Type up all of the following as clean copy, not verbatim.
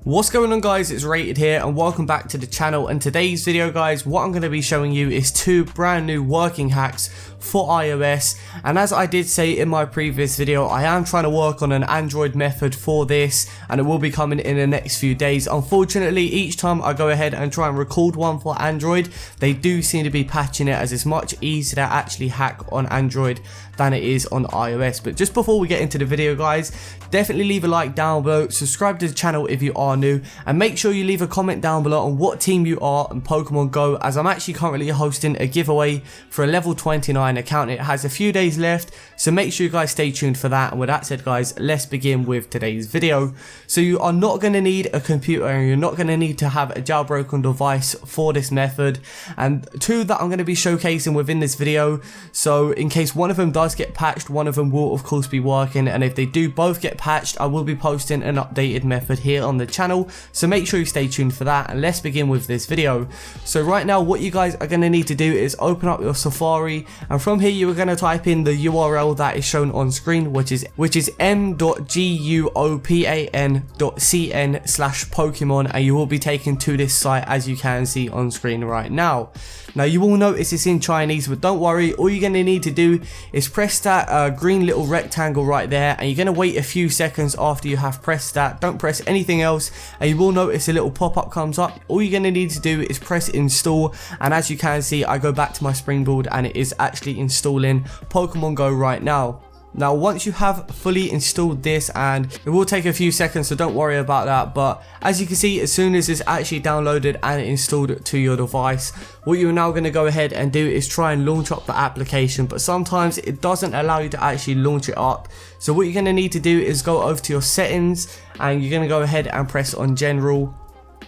What's going on guys, it's Rated here and welcome back to the channel. And today's video guys, what I'm going to be showing you is two brand new working hacks for iOS. And as I did say in my previous video, I am trying to work on an Android method for this and it will be coming in the next few days. Unfortunately, each time I go ahead and try and record one for Android, they do seem to be patching it, as it's much easier to actually hack on Android than it is on iOS. But just before we get into the video guys, definitely leave a like down below, subscribe to the channel if you are new, and make sure you leave a comment down below on what team you are in Pokemon Go, as I'm actually currently hosting a giveaway for a level 29 account. It has a few days left, so make sure you guys stay tuned for that. And with that said guys, let's begin with today's video. So you are not going to need a computer and you're not going to need to have a jailbroken device for this method, and two that I'm going to be showcasing within this video. So in case one of them does get patched, one of them will of course be working, and if they do both get patched, I will be posting an updated method here on the channel, so make sure you stay tuned for that. And let's begin with this video. So right now what you guys are going to need to do is open up your Safari, and from here you are going to type in the URL that is shown on screen, which is m.guopan.cn/Pokemon, and you will be taken to this site as you can see on screen right now. Now you will notice it's in Chinese, but don't worry, all you're going to need to do is press that green little rectangle right there, and you're going to wait a few seconds after you have pressed that. Don't press anything else, and you will notice a little pop-up comes up. All you're going to need to do is press install, and as you can see, I go back to my Springboard and it is actually installing Pokemon Go right now. Now once you have fully installed this, and it will take a few seconds so don't worry about that, but as you can see, as soon as it's actually downloaded and installed to your device, what you're now going to go ahead and do is try and launch up the application, but sometimes it doesn't allow you to actually launch it up. So what you're going to need to do is go over to your settings, and you're going to go ahead and press on general,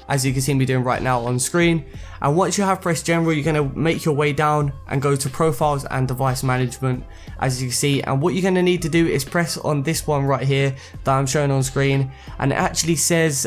as you can see me doing right now on screen. And once you have pressed general, you're going to make your way down and go to profiles and device management, as you can see. And what you're going to need to do is press on this one right here that I'm showing on screen, and it actually says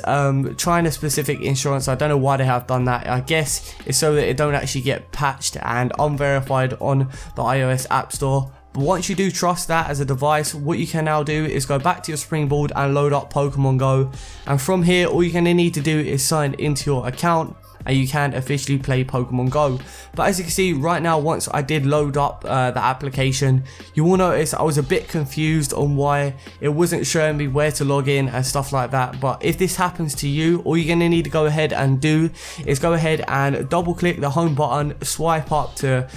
China specific insurance. I don't know why they have done that. I guess it's so that it don't actually get patched and unverified on the iOS App Store. But once you do trust that as a device, what you can now do is go back to your Springboard and load up Pokemon Go, and from here all you're going to need to do is sign into your account and you can officially play Pokemon Go. But as you can see right now, once I did load up the application, you will notice I was a bit confused on why it wasn't showing me where to log in and stuff like that. But if this happens to you, all you're going to need to go ahead and do is go ahead and double click the home button, swipe up to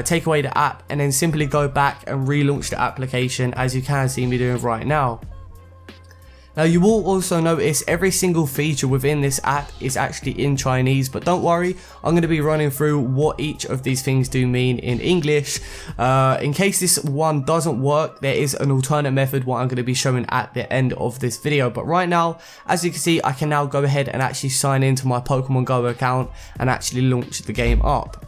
take away the app, and then simply go back and relaunch the application, as you can see me doing right now. Now you will also notice every single feature within this app is actually in Chinese, but don't worry, I'm going to be running through what each of these things do mean in English. In case this one doesn't work, there is an alternate method what I'm going to be showing at the end of this video. But right now, as you can see, I can now go ahead and actually sign into my Pokemon Go account and actually launch the game up.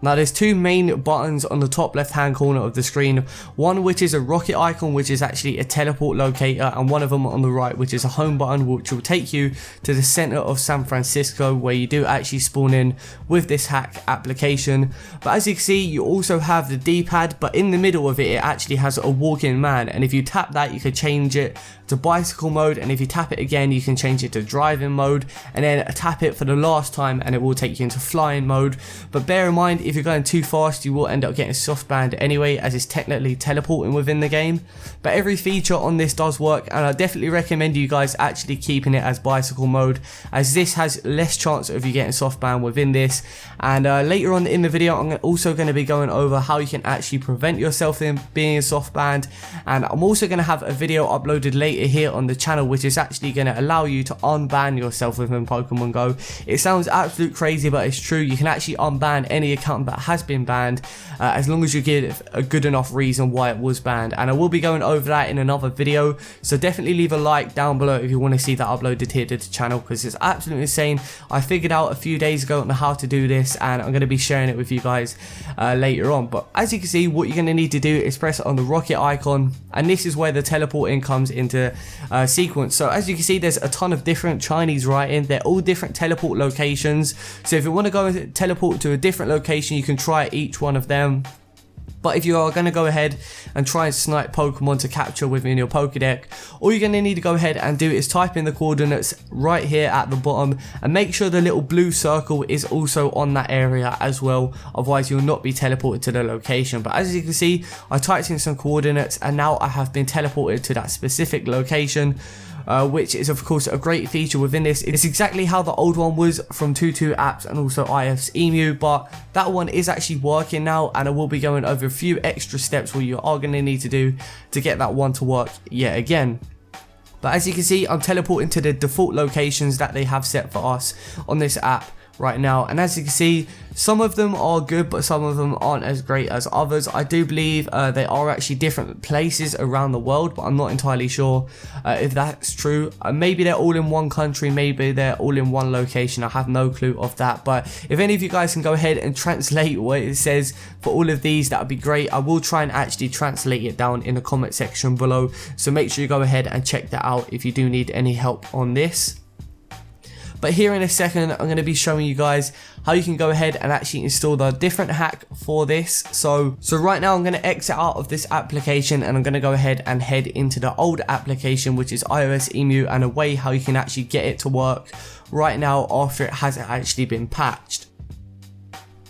Now there's two main buttons on the top left hand corner of the screen, one which is a rocket icon, which is actually a teleport locator, and one of them on the right which is a home button, which will take you to the center of San Francisco, where you do actually spawn in with this hack application. But as you can see, you also have the D-pad, but in the middle of it actually has a walk-in man, and if you tap that you can change it to bicycle mode, and if you tap it again you can change it to driving mode, and then tap it for the last time and it will take you into flying mode. But bear in mind, if you're going too fast you will end up getting soft banned anyway, as it's technically teleporting within the game. But every feature on this does work, and I definitely recommend you guys actually keeping it as bicycle mode, as this has less chance of you getting soft banned within this. And later on in the video I'm also going to be going over how you can actually prevent yourself from being soft banned, and I'm also going to have a video uploaded later here on the channel which is actually going to allow you to unban yourself within Pokemon Go. It sounds absolute crazy, but it's true. You can actually unban any account that has been banned, as long as you give a good enough reason why it was banned, and I will be going over that in another video. So definitely leave a like down below if you want to see that uploaded here to the channel, because it's absolutely insane. I figured out a few days ago on how to do this, and I'm going to be sharing it with you guys later on. But as you can see, what you're going to need to do is press on the rocket icon, and this is where the teleporting comes into sequence. So as you can see, there's a ton of different Chinese writing. They're all different teleport locations, so if you want to go and teleport to a different location you can try each one of them. But if you are going to go ahead and try and snipe Pokemon to capture within your Pokédex, all you're going to need to go ahead and do is type in the coordinates right here at the bottom and make sure the little blue circle is also on that area as well, otherwise you'll not be teleported to the location. But as you can see, I typed in some coordinates and now I have been teleported to that specific location. Which is of course a great feature within this. It's exactly how the old one was from 22 apps and also iOS Emu, but that one is actually working now, and I will be going over a few extra steps what you are going to need to do to get that one to work yet again. But as you can see, I'm teleporting to the default locations that they have set for us on this app right now, and as you can see, some of them are good but some of them aren't as great as others. I do believe they are actually different places around the world, but I'm not entirely sure if that's true. Maybe they're all in one country, maybe they're all in one location, I have no clue of that. But if any of you guys can go ahead and translate what it says for all of these, that would be great. I will try and actually translate it down in the comment section below, so make sure you go ahead and check that out if you do need any help on this. But here in a second, I'm going to be showing you guys how you can go ahead and actually install the different hack for this. So right now I'm going to exit out of this application and I'm going to go ahead and head into the old application, which is iOS Emu, and a way how you can actually get it to work right now after it hasn't actually been patched.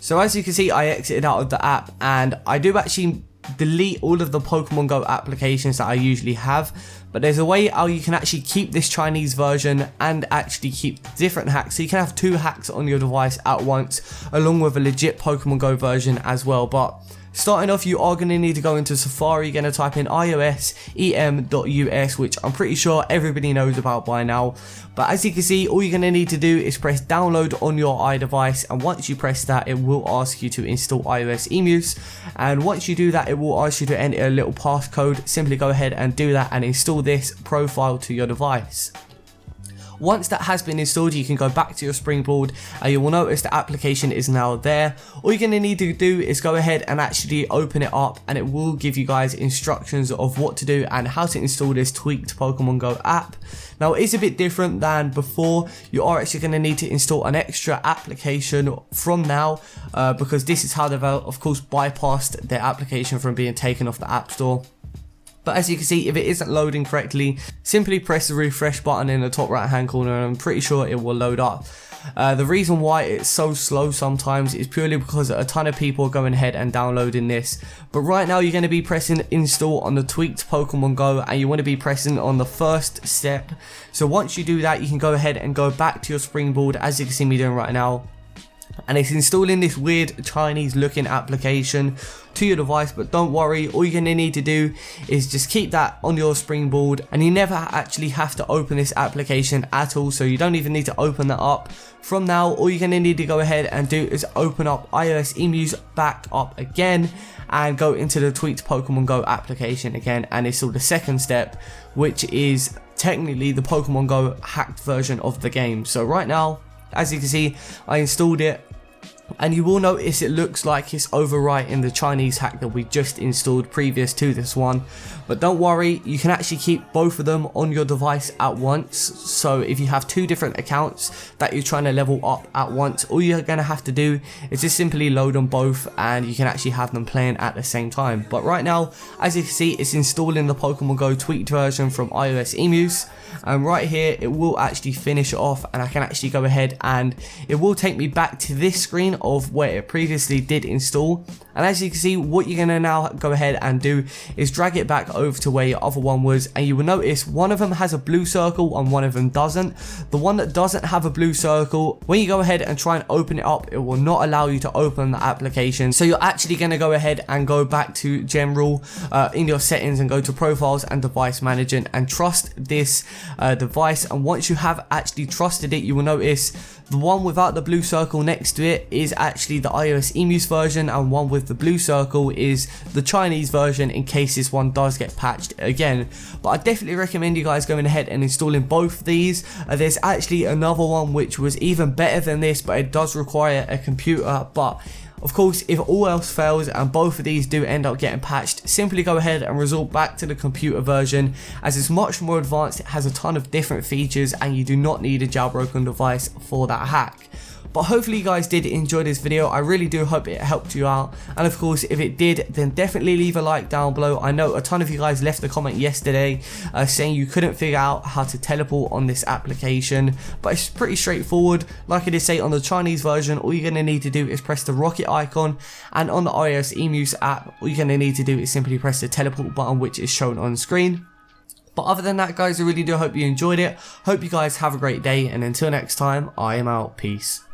So as you can see, I exited out of the app and I do actually delete all of the Pokemon Go applications that I usually have, but there's a way how you can actually keep this Chinese version and actually keep different hacks, so you can have 2 hacks on your device at once along with a legit Pokemon Go version as well. But starting off, you are going to need to go into Safari. You're going to type in iOS.em.us, which I'm pretty sure everybody knows about by now. But as you can see, all you're going to need to do is press download on your iDevice, and once you press that, it will ask you to install iOS Emus, and once you do that, it will ask you to enter a little passcode. Simply go ahead and do that and install this profile to your device. Once that has been installed, you can go back to your Springboard and you will notice the application is now there. All you're going to need to do is go ahead and actually open it up, and it will give you guys instructions of what to do and how to install this tweaked Pokemon Go app. Now it is a bit different than before. You are actually going to need to install an extra application from now because this is how they've of course bypassed their application from being taken off the App Store. But as you can see, if it isn't loading correctly, simply press the refresh button in the top right hand corner and I'm pretty sure it will load up. The reason why it's so slow sometimes is purely because a ton of people are going ahead and downloading this. But right now you're going to be pressing install on the tweaked Pokemon Go, and you want to be pressing on the first step. So once you do that, you can go ahead and go back to your Springboard, as you can see me doing right now. And it's installing this weird Chinese looking application to your device, but don't worry, all you're going to need to do is just keep that on your Springboard, and you never actually have to open this application at all, so you don't even need to open that up. From now, all you're going to need to go ahead and do is open up iOS Emus back up again and go into the tweaked Pokemon Go application again and install the second step, which is technically the Pokemon Go hacked version of the game. So right now, as you can see, I installed it, and you will notice it looks like it's overwriting the Chinese hack that we just installed previous to this one. But don't worry, you can actually keep both of them on your device at once. So if you have 2 different accounts that you're trying to level up at once, all you're going to have to do is just simply load them both, and you can actually have them playing at the same time. But right now, as you can see, it's installing the Pokemon Go tweaked version from iOS Emus, and right here it will actually finish it off, and I can actually go ahead and it will take me back to this screen of where it previously did install. And as you can see, what you're going to now go ahead and do is drag it back over to where your other one was, and you will notice one of them has a blue circle and one of them doesn't. The one that doesn't have a blue circle, when you go ahead and try and open it up, it will not allow you to open the application. So you're actually going to go ahead and go back to general in your settings and go to profiles and device management and trust this device. And once you have actually trusted it, you will notice the one without the blue circle next to it is actually the iOS Emus version, and one with the blue circle is the Chinese version, in case this one does get patched again. But I definitely recommend you guys going ahead and installing both these. There's actually another one which was even better than this, but it does require a computer. But of course, if all else fails and both of these do end up getting patched, simply go ahead and resort back to the computer version, as it's much more advanced, it has a ton of different features, and you do not need a jailbroken device for that hack. But hopefully you guys did enjoy this video. I really do hope it helped you out, and of course if it did, then definitely leave a like down below. I know a ton of you guys left a comment yesterday saying you couldn't figure out how to teleport on this application, but it's pretty straightforward. Like I did say, on the Chinese version, all you're going to need to do is press the rocket icon, and on the iOS eMuse app, all you're going to need to do is simply press the teleport button, which is shown on screen. But other than that guys, I really do hope you enjoyed it. Hope you guys have a great day, and until next time, I am out. Peace.